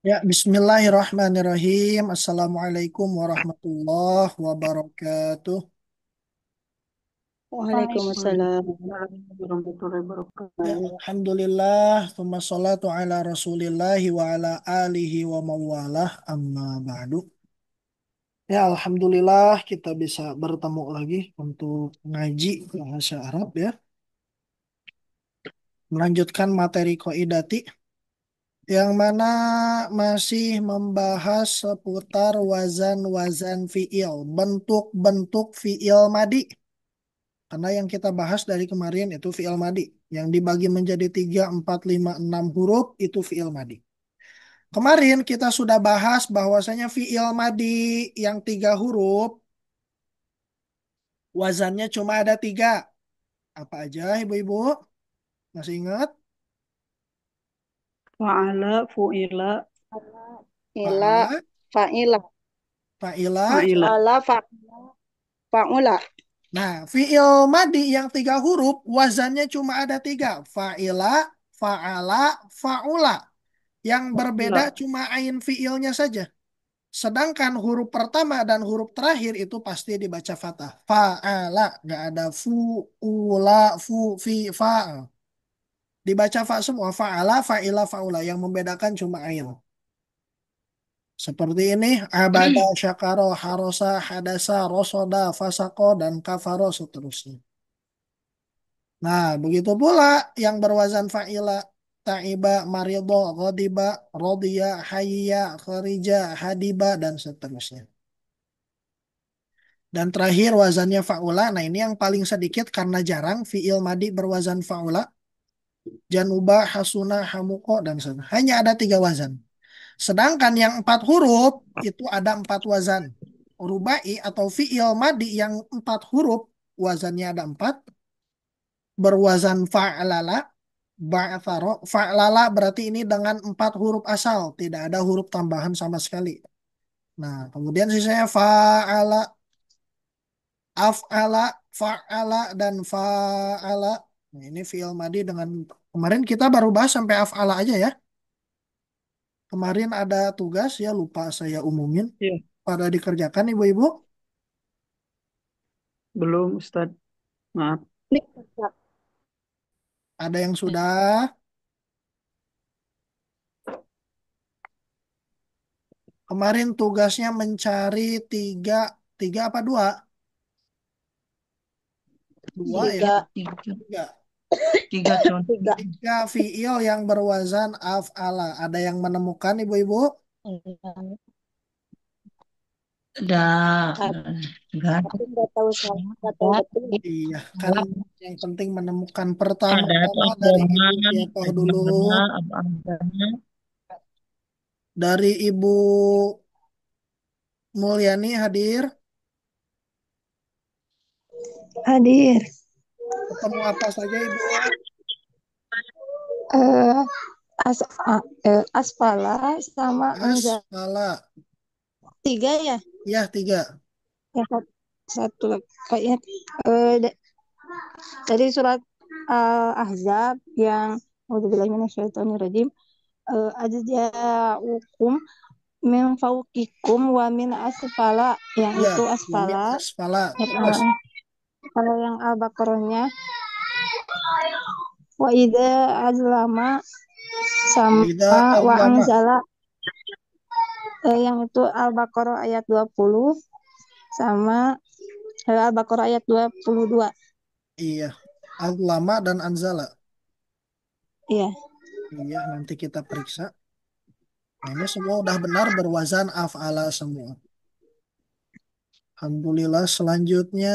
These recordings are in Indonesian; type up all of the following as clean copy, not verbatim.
Ya, Bismillahirrahmanirrahim. Assalamualaikum warahmatullahi wabarakatuh. Waalaikumsalam Warahmatullahi Ya, wabarakatuh. Alhamdulillah. Thumma salatu ala rasulillahi wa ala alihi wa mawalah. Amma ba'du. Ya, Alhamdulillah kita bisa bertemu lagi untuk ngaji bahasa Arab ya. Melanjutkan materi Qaidati yang mana masih membahas seputar wazan-wazan fi'il, bentuk-bentuk fi'il madi. Karena yang kita bahas dari kemarin itu fi'il madi. Yang dibagi menjadi 3, 4, 5, 6 huruf itu fi'il madi. Kemarin kita sudah bahas bahwasanya fi'il madi yang 3 huruf wazannya cuma ada 3. Apa aja ibu-ibu? Masih ingat? Fa'ala, fu'ila, ila Fa'ala, fa'ila fa'ila. fa'ila. ala fa'ula Nah, fi'il madi yang 3 huruf wazannya cuma ada 3. Fa'ila, fa'ala, fa'ula. Yang berbeda Fa'ula. cuma ain fi'ilnya saja. Sedangkan huruf pertama dan huruf terakhir itu pasti dibaca fathah. Fa'ala, nggak ada fu, ula, fu, fi, fa. Dibaca fa semua. Fa'ala, fa'ila, fa'ula. Yang membedakan cuma ain. Seperti ini, abada, syakaro, harosa, hadasa, rosoda, fasako, dan kafaro seterusnya. Nah, begitu pula yang berwazan fa'ila. Ta'iba, marido, ghadiba, rodiya, hayya, kharija, hadiba, dan seterusnya. Dan terakhir wazannya faula. Nah ini yang paling sedikit karena jarang fiil madi berwazan faula. Januba, hasuna, hamuko, dan sebagainya. Hanya ada 3 wazan. Sedangkan yang 4 huruf itu ada 4 wazan. Rubai atau fiil madi yang 4 huruf wazannya ada 4. Berwazan fa'lala, ba'atharo. Fa'lala berarti ini dengan 4 huruf asal. Tidak ada huruf tambahan sama sekali. Nah kemudian sisanya fa'ala, af'ala, fa'ala, dan fa'ala. Nah, ini fi'il madi dengan kemarin kita baru bahas sampai af'ala aja ya. Kemarin ada tugas ya lupa saya umumin. Ya, Pada dikerjakan ibu-ibu. belum Ustaz. Maaf. Ada yang sudah. Kemarin tugasnya mencari tiga, tiga apa dua? Dua ya. tiga Tiga, Tiga. tiga contoh. tiga Tiga fi'il yang berwazan af'ala. Ada yang menemukan ibu-ibu? Ada, enggak tapi nggak tahu salah nggak tahu ada, betul. Iya, kan yang penting menemukan pertama-tama ada dari koma, ibu siapa ada dulu? mana, apa-apanya. Dari Ibu Mulyani hadir. Hadir. Ketemu apa saja Ibu? eh as aspala sama enza Aspala. tiga ya, Ya, tiga. ya satu lagi kayaknya da- dari surat Ahzab yang A'udzubillahiminasyaitonirrajim, ajza'ukum min fauqikum wa min asfala, yang Ya, itu Yamin asfala. Aspala. Terus, Eh, Kalau yang Al-Baqarahnya wa idza azlama Wida sama wa Azlama. anzala, yang itu Al-Baqarah ayat 20 sama Al-Baqarah ayat 22. Iya. Azlama dan Anzala. Iya. Iya, nanti kita periksa. Nah, ini semua udah benar berwazan af'ala semua. Alhamdulillah. Selanjutnya,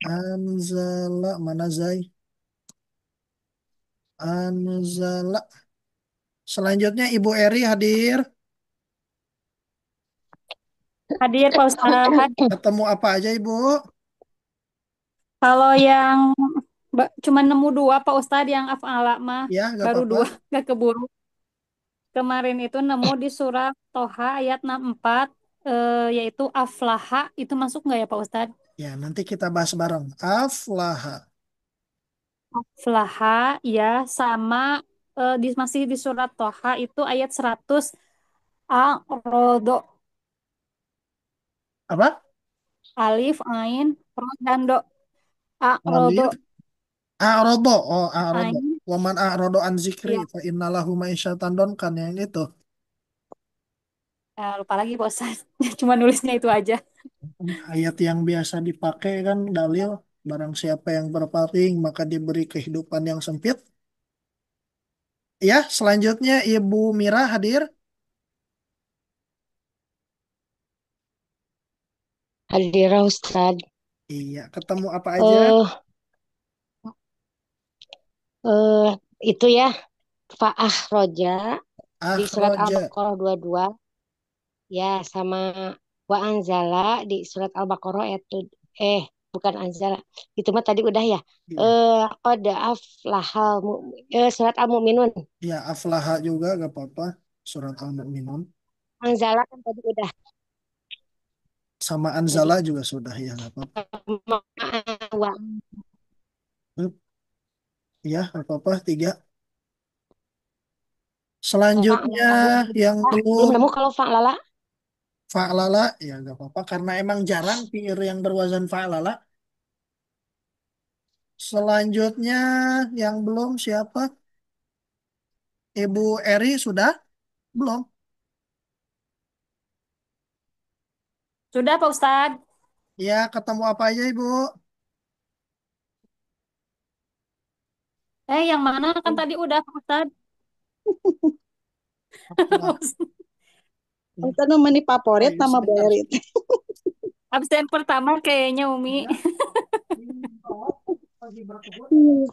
Anzala. Mana Zai? Anzala. Selanjutnya Ibu Eri hadir. Hadir Pak Ustadz. Ketemu apa aja Ibu? Kalau yang cuma nemu dua Pak Ustadz yang afala mah Ya, nggak baru apa-apa. dua gak keburu. Kemarin itu nemu di surat Toha ayat 64, yaitu aflaha itu masuk nggak ya Pak Ustadz? Ya, nanti kita bahas bareng. Aflaha. Aflaha ya sama, masih di surat Toha itu ayat 100. A'rodo. Apa? Alif, Ain, Ro, dan Do. A'rodo. Alif. A'rodo. Oh, a'rodo. Ain. Waman a'rodo an zikri. Ya, Fa innalahu ma'isyatan donkan. Yang itu. lupa lagi Pak Ustaz. Cuma nulisnya itu aja. Ayat yang biasa dipakai kan dalil. Barang siapa yang berpaling maka diberi kehidupan yang sempit. Ya, selanjutnya Ibu Mira hadir. Hadirah Ustaz. Iya, ketemu apa aja? Eh eh itu ya Fa'ah Roja di surat Akhroja. Al-Baqarah 22 ya sama wa anzala di surat Al-Baqarah ayat bukan anzala. Itu mah tadi udah ya. Iya. Qad aflahal surat Al-Mu'minun. Ya, aflaha juga gak apa-apa. Surat Al-Mu'minun. Anzala kan tadi udah. Sama Jadi Anzala juga sudah ya gak apa-apa. sama wa Ya, gak apa-apa. Tiga. Selanjutnya yang belum belum nemu kalau fa'lala. fa'lala ya gak apa-apa karena emang jarang fi'il yang berwazan fa'lala. Selanjutnya yang belum siapa? Ibu Eri sudah? Belum. Sudah Pak Ustaz. Ya, ketemu apa aja Ibu? Yang mana kan tadi udah Pak Ustaz. Aflah. Itu namanya Oh favorit iya, nama sebentar. Berit. Absen pertama kayaknya Umi. Ya, ini oh, lagi berkebun.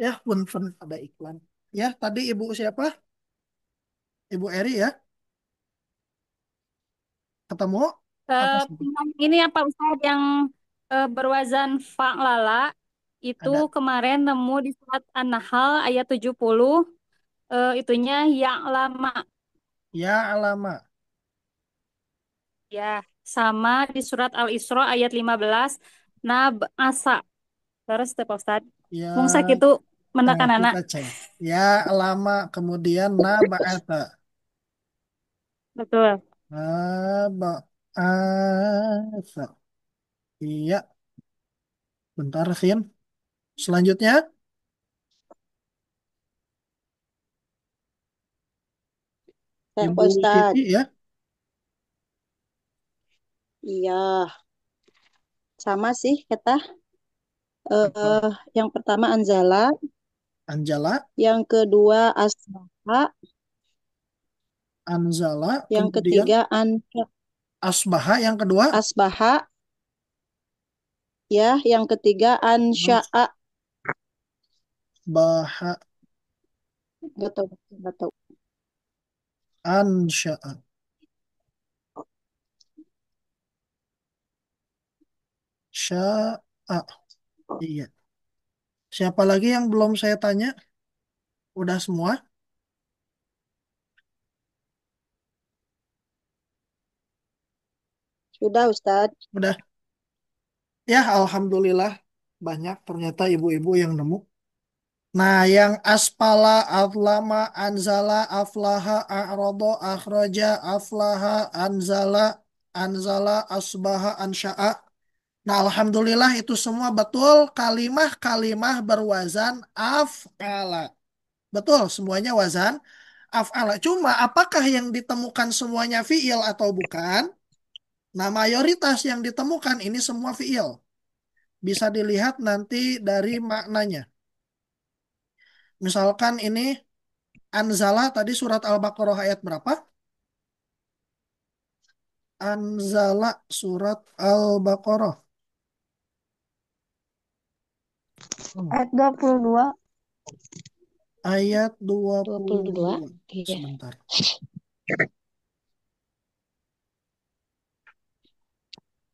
Ya, pun ada iklan. Ya, tadi Ibu siapa? Ibu Eri ya? Ketemu? Apa sih? Ini apa Ustaz yang berwazan fa'lala itu Ada. kemarin nemu di surat An-Nahl ayat 70, itunya yang lama Ya, alama. ya, sama di surat Al-Isra ayat 15 asa. Terus tuh Pak Ustaz. Mungsak Ya, itu nah, menekan anak. kita cek. Ya, alama. Kemudian naba'ata. Betul. Naba'ata. Iya, bentar, Sin. Selanjutnya, Saya Pak Ibu Siti Ustadz. ya. Iya, sama sih kata. Apa? Yang pertama Anzala, Anjala, yang kedua Asbaha, Anzala. yang Kemudian ketiga Asbaha yang kedua. Asbaha, ya, yang ketiga Ansya'a. Asbaha, Gak tahu, gak tahu. Ansya'a. Sya'a. Iya. Siapa lagi yang belum saya tanya? Udah semua? Sudah Ustadz. Udah. Ya, Alhamdulillah. Banyak ternyata ibu-ibu yang nemu. Nah, yang aspala, aflama, anzala, aflaha, a'rodo, akhroja, aflaha, anzala, anzala, asbaha, ansya'a. Nah, Alhamdulillah itu semua betul kalimah-kalimah berwazan af'ala. Betul, semuanya wazan af'ala. Cuma apakah yang ditemukan semuanya fi'il atau bukan? Nah, mayoritas yang ditemukan ini semua fi'il. Bisa dilihat nanti dari maknanya. Misalkan ini Anzala tadi surat Al-Baqarah ayat berapa? Anzala surat Al-Baqarah. Hmm. Ayat 22. Ayat 22. 22. Iya. Sebentar.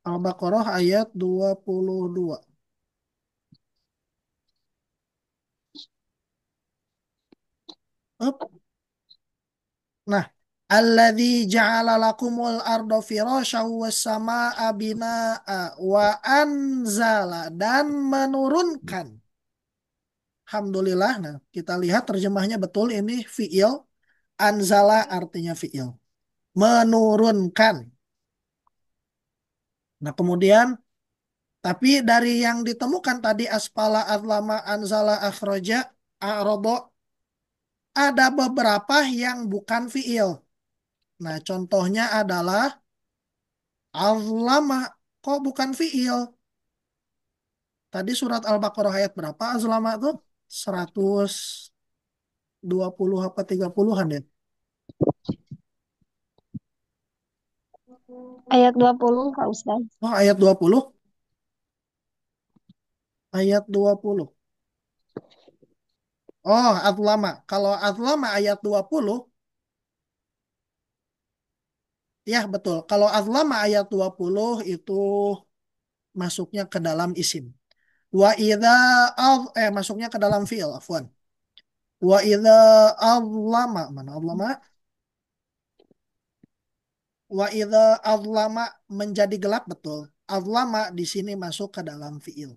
Al-Baqarah ayat 22. Up. Nah, alladzi ja'ala lakumul arda firasyaw was samaa'a binaa'a wa anzala dan menurunkan Alhamdulillah. Nah, kita lihat terjemahnya betul ini fiil. Anzala artinya fiil. Menurunkan. Nah, kemudian tapi dari yang ditemukan tadi asfala, adlama, anzala, akhroja, a'rodo, ada beberapa yang bukan fiil. Nah, contohnya adalah azlama. Kok bukan fiil? Tadi surat Al-Baqarah ayat berapa? Azlama tuh 120 apa 30-an ya? Ayat 20 Kak Ustaz. Oh, ayat 20. Ayat 20. Oh, azlama. Kalau azlama ayat 20, ya betul. Kalau azlama ayat 20 itu masuknya ke dalam isim. Wa idza masuknya ke dalam fiil, afwan. Wa idza azlama, mana azlama? Wa idza azlama menjadi gelap, betul. Azlama di sini masuk ke dalam fiil.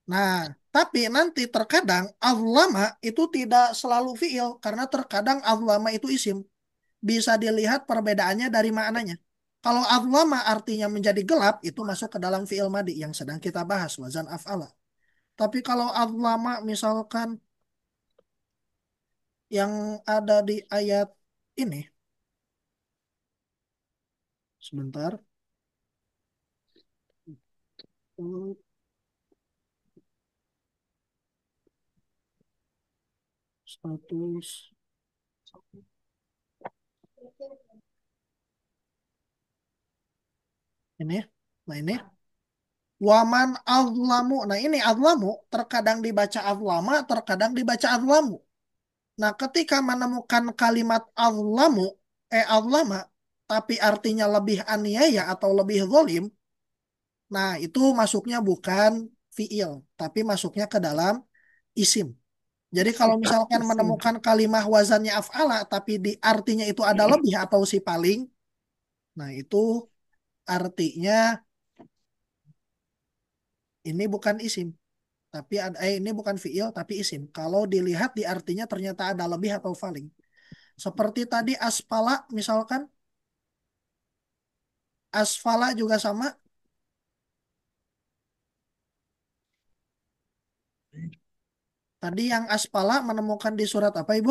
Nah, tapi nanti terkadang azlama itu tidak selalu fiil karena terkadang azlama itu isim. Bisa dilihat perbedaannya dari maknanya. Kalau azlama artinya menjadi gelap itu masuk ke dalam fiil madi yang sedang kita bahas wazan af'ala. Tapi kalau azlama misalkan yang ada di ayat ini, sebentar, status ini, nah ini waman azlamu. Nah ini azlamu terkadang dibaca azlama, terkadang dibaca azlamu. Nah ketika menemukan kalimat azlamu, azlama, tapi artinya lebih aniaya atau lebih zalim, nah itu masuknya bukan fiil, tapi masuknya ke dalam isim. Jadi kalau misalkan Isim. menemukan kalimah wazannya af'ala, tapi di artinya itu ada lebih atau si paling, nah itu artinya ini bukan isim, tapi ini bukan fiil, tapi isim. Kalau dilihat di artinya ternyata ada lebih atau paling. Seperti tadi aspala, misalkan asfala juga sama. Tadi yang aspala menemukan di surat apa, Ibu?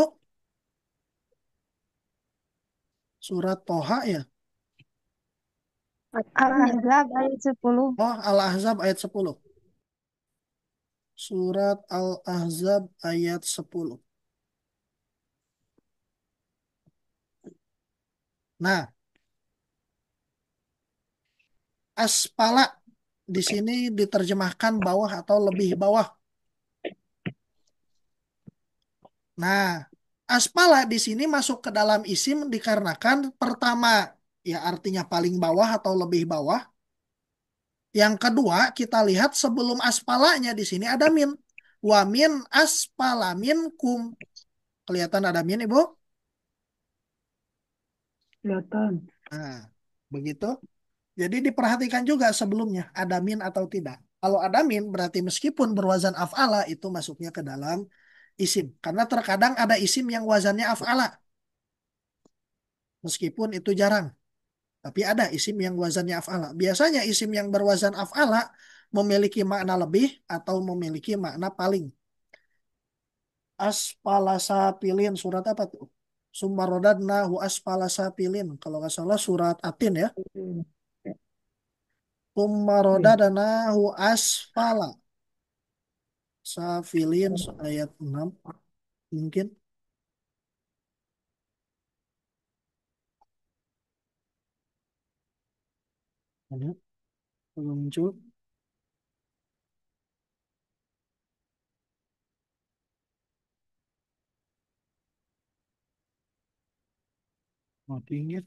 Surat Toha ya? Al-Ahzab ayat 10. Oh, Al-Ahzab ayat 10. Surat Al-Ahzab ayat 10. Nah, aspala di sini diterjemahkan bawah atau lebih bawah. Nah, aspala di sini masuk ke dalam isim dikarenakan pertama, ya artinya paling bawah atau lebih bawah. Yang kedua, kita lihat sebelum aspalanya di sini ada min. Wa min aspala minkum. Kelihatan ada min, Ibu? Kelihatan. Nah, begitu. Jadi diperhatikan juga sebelumnya ada min atau tidak. Kalau ada min berarti meskipun berwazan af'ala itu masuknya ke dalam isim. Karena terkadang ada isim yang wazannya af'ala. Meskipun itu jarang. Tapi ada isim yang wazannya af'ala. Biasanya isim yang berwazan af'ala memiliki makna lebih atau memiliki makna paling. Asfala sapilin. Surat apa tuh? Summarodadnahu asfala sapilin. Kalau nggak salah surat Atin ya. Summarodadnahu asfala safilin ayat 6 mungkin. Ada belum muncul. Oh, dingin.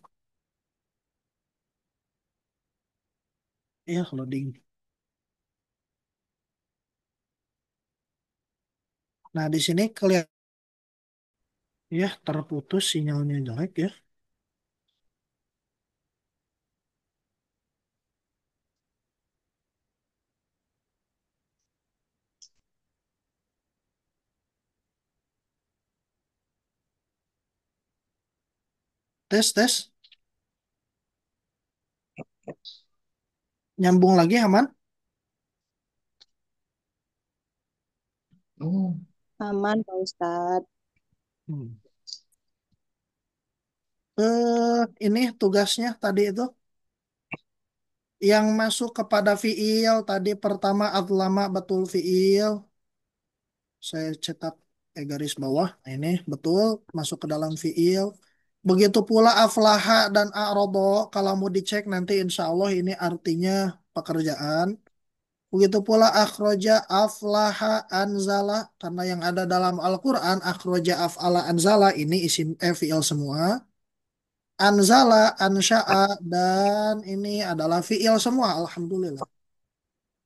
Ya, loading. Nah, di sini kelihatan ya terputus sinyalnya jelek ya. Tes, tes. Nyambung lagi, aman? Oh. Aman, Pak Ustadz. Hmm. Ini tugasnya tadi itu. Yang masuk kepada fiil tadi pertama adlama betul fiil. Saya cetak garis bawah. Nah, ini betul masuk ke dalam fiil. Begitu pula aflaha dan a'rodo. Kalau mau dicek nanti insya Allah ini artinya pekerjaan. Begitu pula akhroja aflaha anzala. Karena yang ada dalam Al-Quran akhroja af'ala anzala ini isim fiil semua. Anzala, ansya'a, dan ini adalah fiil semua. Alhamdulillah.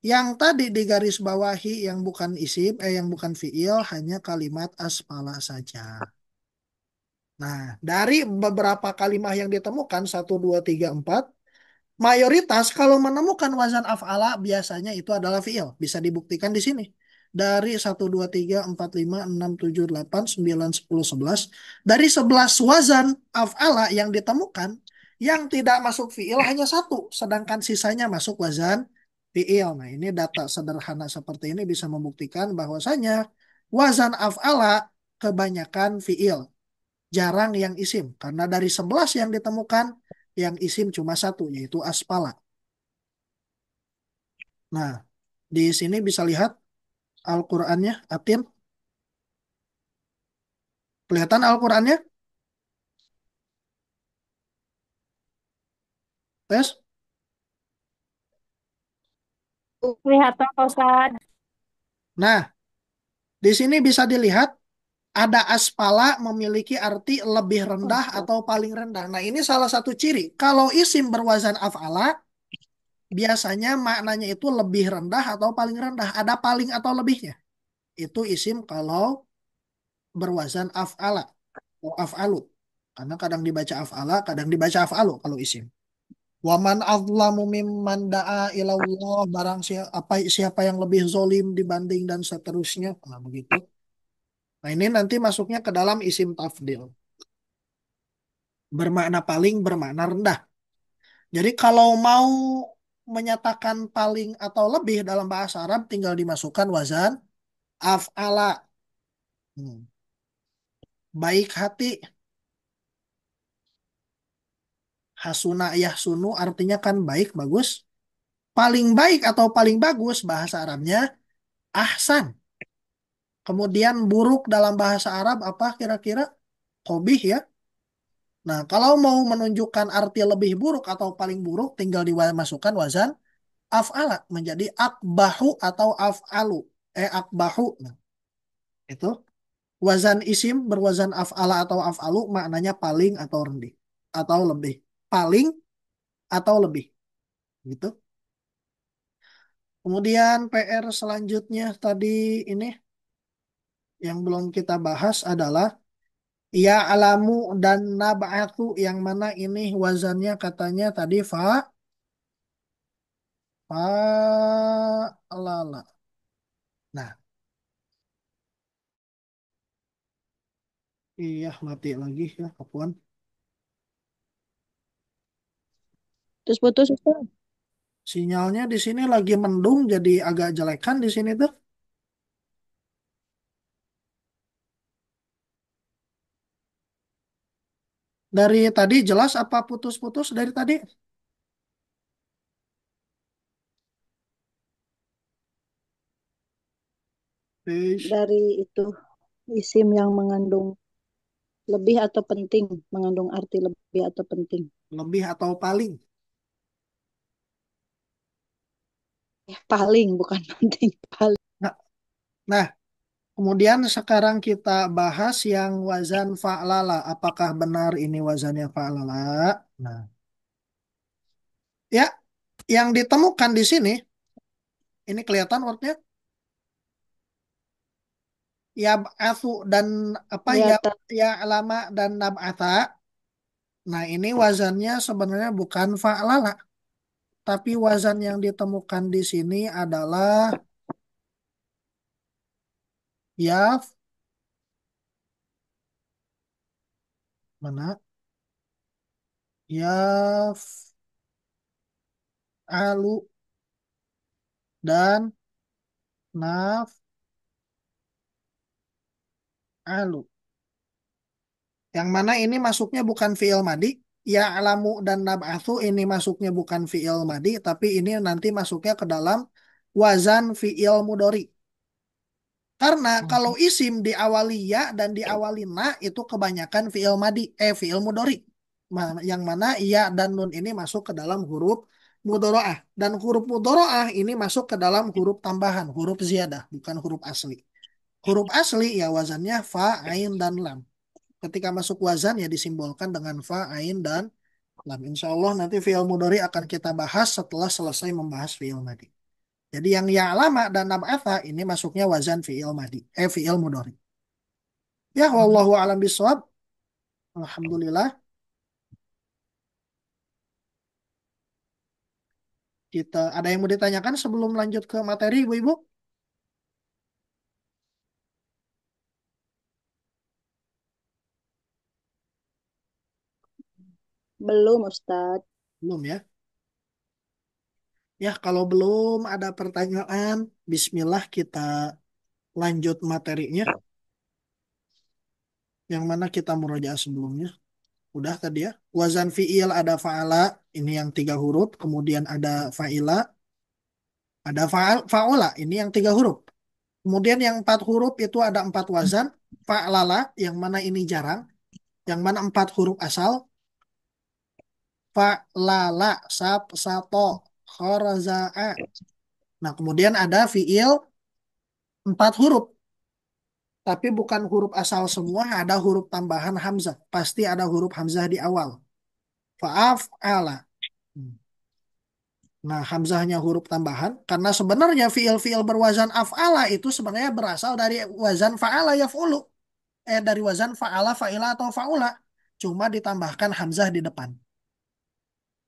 Yang tadi di garis bawahi yang bukan isim, yang bukan fiil, hanya kalimat aspala saja. Nah, dari beberapa kalimat yang ditemukan, satu, dua, tiga, empat, mayoritas kalau menemukan wazan af'ala biasanya itu adalah fiil. Bisa dibuktikan di sini. Dari satu 2 3 4 5 6 7 8 9 10 11. Dari 11 wazan af'ala yang ditemukan, yang tidak masuk fiil hanya satu. Sedangkan sisanya masuk wazan fiil. Nah ini data sederhana seperti ini bisa membuktikan bahwasanya wazan af'ala kebanyakan fiil. Jarang yang isim. Karena dari 11 yang ditemukan, yang isim cuma satu, yaitu aspala. Nah, di sini bisa lihat Al-Qur'annya, Atin. Kelihatan Al-Qur'annya? Tes? Kelihatan Pak Ustadz. Nah, di sini bisa dilihat ada aspala memiliki arti lebih rendah atau paling rendah. Nah, ini salah satu ciri. Kalau isim berwazan af'ala, biasanya maknanya itu lebih rendah atau paling rendah. Ada paling atau lebihnya. Itu isim kalau berwazan af'ala atau af'alu. Karena kadang dibaca af'ala, kadang dibaca af'alu kalau isim. Waman azlamu mimman da'a ilallah, barang siapa yang lebih zolim dibanding dan seterusnya. Nah, begitu. Nah, ini nanti masuknya ke dalam isim tafdil. Bermakna paling, bermakna rendah. Jadi kalau mau menyatakan paling atau lebih dalam bahasa Arab tinggal dimasukkan wazan af'ala. Hmm. Baik hati, hasuna yahsunu artinya kan baik, bagus. Paling baik atau paling bagus bahasa Arabnya ahsan. Kemudian buruk dalam bahasa Arab apa kira-kira? Qobih ya. Nah, kalau mau menunjukkan arti lebih buruk atau paling buruk tinggal dimasukkan wazan af'ala menjadi akbahu atau af'alu. Akbahu. Nah, itu wazan isim berwazan af'ala atau af'alu maknanya paling atau rendah atau lebih. Paling atau lebih gitu. Kemudian PR selanjutnya tadi ini yang belum kita bahas adalah ya alamu dan nab'atu yang mana ini wazannya katanya tadi lala. Nah, iya mati lagi ya, apaan. Terus putus Ustaz. Sinyalnya di sini lagi mendung jadi agak jelekan di sini tuh. Dari tadi jelas apa putus-putus dari tadi? Ish, Dari itu isim yang mengandung lebih atau penting, mengandung arti lebih atau penting. lebih atau paling? Paling bukan penting, paling. Nah, nah, kemudian sekarang kita bahas yang wazan fa'lala. Apakah benar ini wazannya fa'lala? Nah, ya, yang ditemukan di sini, ini kelihatan wordnya, ya ba'athu dan apa ya Kelihatan. ya lama dan nab'atha. Nah, ini wazannya sebenarnya bukan fa'lala, tapi wazan yang ditemukan di sini adalah ya mana? Yaf'alu dan naf'alu. Yang mana ini masuknya bukan fi'il madi. Ya'lamu dan nab'atsu ini masuknya bukan fi'il madi, tapi ini nanti masuknya ke dalam wazan fi'il mudhari. Karena kalau isim diawali ya dan diawali na itu kebanyakan fi'il madi, fi'il mudhari. Yang mana ya dan nun ini masuk ke dalam huruf mudharaah. Dan huruf mudharaah ini masuk ke dalam huruf tambahan, huruf ziyadah, bukan huruf asli. Huruf asli ya wazannya fa, ain, dan lam. Ketika masuk wazan ya disimbolkan dengan fa, ain, dan lam. Insya Allah nanti fi'il mudhari akan kita bahas setelah selesai membahas fi'il madi. Jadi yang ya lama dan nab'atha ini masuknya wazan fi'il madi, fi'il mudhari. Ya wallahu alam bisawab. Alhamdulillah kita ada yang mau ditanyakan sebelum lanjut ke materi Ibu-ibu? Belum, Ustadz. Belum ya? Ya kalau belum ada pertanyaan, bismillah kita lanjut materinya. Yang mana kita murojaah sebelumnya. Udah tadi ya. Wazan fi'il ada fa'ala, ini yang 3 huruf. Kemudian ada fa'ila, ada fa'ula, ini yang 3 huruf. Kemudian yang 4 huruf itu ada 4 wazan. Fa'lala, yang mana ini jarang. Yang mana 4 huruf asal. Fa'lala, sato, kharaza'a. Nah kemudian ada fi'il 4 huruf. Tapi bukan huruf asal semua, ada huruf tambahan hamzah. Pasti ada huruf hamzah di awal. Fa'af'ala. Nah, hamzahnya huruf tambahan karena sebenarnya fiil-fiil berwazan af'ala itu sebenarnya berasal dari wazan fa'ala yaf'ulu. Dari wazan fa'ala, fa'ila atau fa'ula. Cuma ditambahkan hamzah di depan.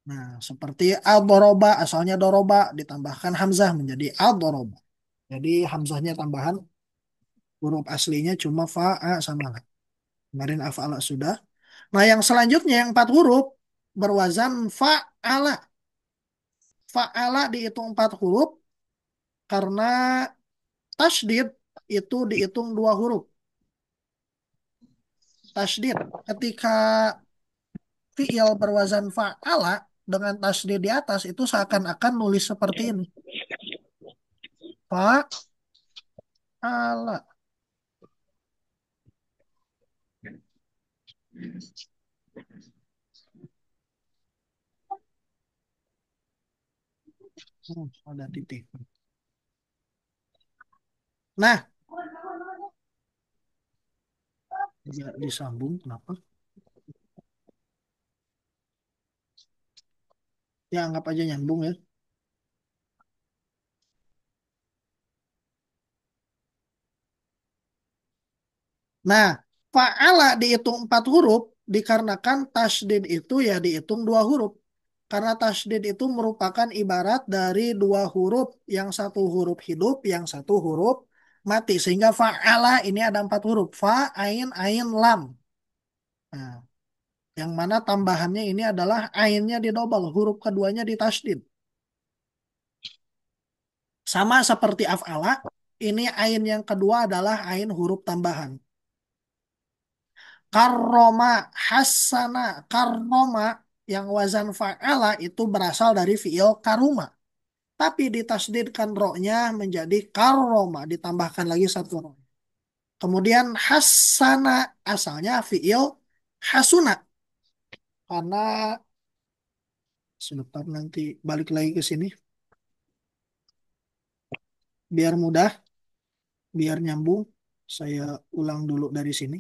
Nah, seperti al-doroba asalnya doroba ditambahkan hamzah menjadi al-doroba. Jadi hamzahnya tambahan, huruf aslinya cuma fa'a sama la. Kemarin af'ala sudah. Nah, yang selanjutnya yang 4 huruf berwazan fa'ala. Fa'ala dihitung 4 huruf karena tasdid itu dihitung 2 huruf. Tasdid ketika fi'il berwazan fa'ala dengan tasdid di atas itu seakan-akan nulis seperti ini. Fa'ala. Ada titik. Nah, tidak disambung kenapa? Ya anggap aja nyambung ya. Nah, fa'ala dihitung 4 huruf dikarenakan tasdid itu ya dihitung 2 huruf. Karena tasdid itu merupakan ibarat dari 2 huruf, yang 1 huruf hidup, yang 1 huruf mati. Sehingga fa'ala ini ada 4 huruf. Fa, ain, ain, lam. Nah, yang mana tambahannya ini adalah ainnya didobel, huruf keduanya ditasdid. Sama seperti af'ala, ini ain yang kedua adalah ain huruf tambahan. Karroma, hasana, karroma yang wazan fa'ala itu berasal dari fi'il karuma. Tapi ditasdidkan ro-nya menjadi karroma, ditambahkan lagi 1 ro. Kemudian hasana asalnya fi'il hasuna. Karena sebentar nanti balik lagi ke sini. Biar mudah, biar nyambung, saya ulang dulu dari sini.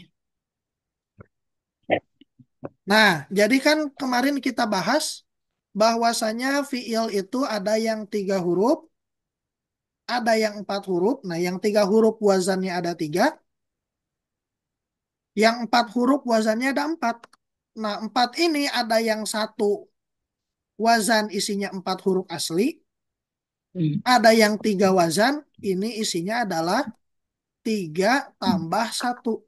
Nah, jadi kan kemarin kita bahas bahwasanya fiil itu ada yang 3 huruf, ada yang 4 huruf. Nah, yang 3 huruf wazannya ada 3, yang 4 huruf wazannya ada 4. Nah, 4 ini ada yang 1 wazan isinya 4 huruf asli, ada yang 3 wazan, ini isinya adalah 3 tambah 1.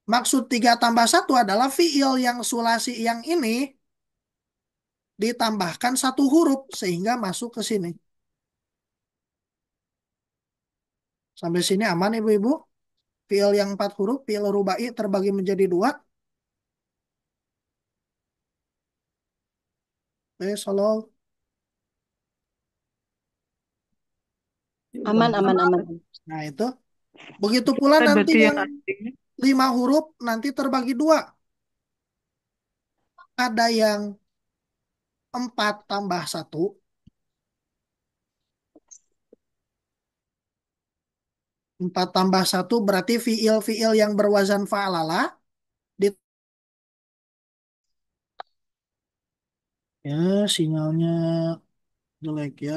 Maksud 3 tambah satu adalah fiil yang sulasi yang ini ditambahkan satu huruf sehingga masuk ke sini. Sampai sini aman ibu-ibu? Fiil yang 4 huruf, fiil rubai terbagi menjadi 2. Solo. Aman, aman, aman. Nah itu. Begitu pula Ustaz, nanti berarti yang yang artinya 5 huruf nanti terbagi 2. Ada yang 4 tambah satu. 4 tambah satu berarti fiil-fiil yang berwazan fa'alala. Di... Ya, sinyalnya jelek ya.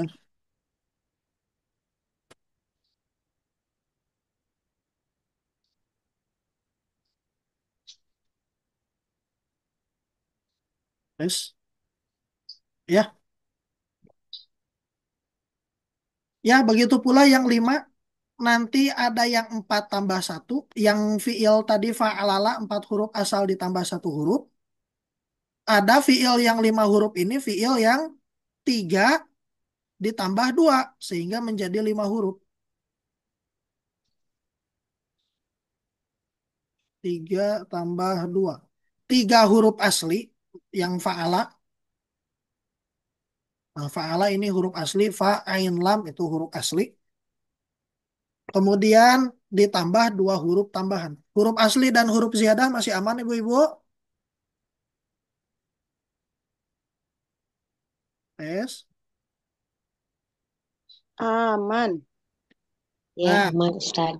Yes. Ya, ya begitu pula yang 5 nanti ada yang 4 tambah satu, yang fiil tadi fa'alala 4 huruf asal ditambah satu huruf. Ada fiil yang 5 huruf ini fiil yang 3 ditambah 2 sehingga menjadi 5 huruf. 3 tambah 2. 3 huruf asli yang fa'ala. Nah, fa'ala ini huruf asli, fa, ain, lam itu huruf asli. Kemudian ditambah 2 huruf tambahan. Huruf asli dan huruf ziyadah masih aman ibu-ibu? Yes. Aman. Ya, Nah, aman Ustaz.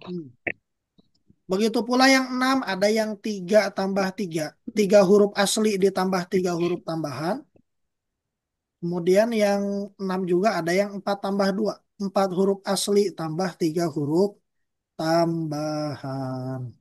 begitu pula yang 6 ada yang 3 tambah 3. 3 huruf asli ditambah 3 huruf tambahan. Kemudian yang 6 juga ada yang 4 tambah 2. 4 huruf asli tambah 3 huruf tambahan.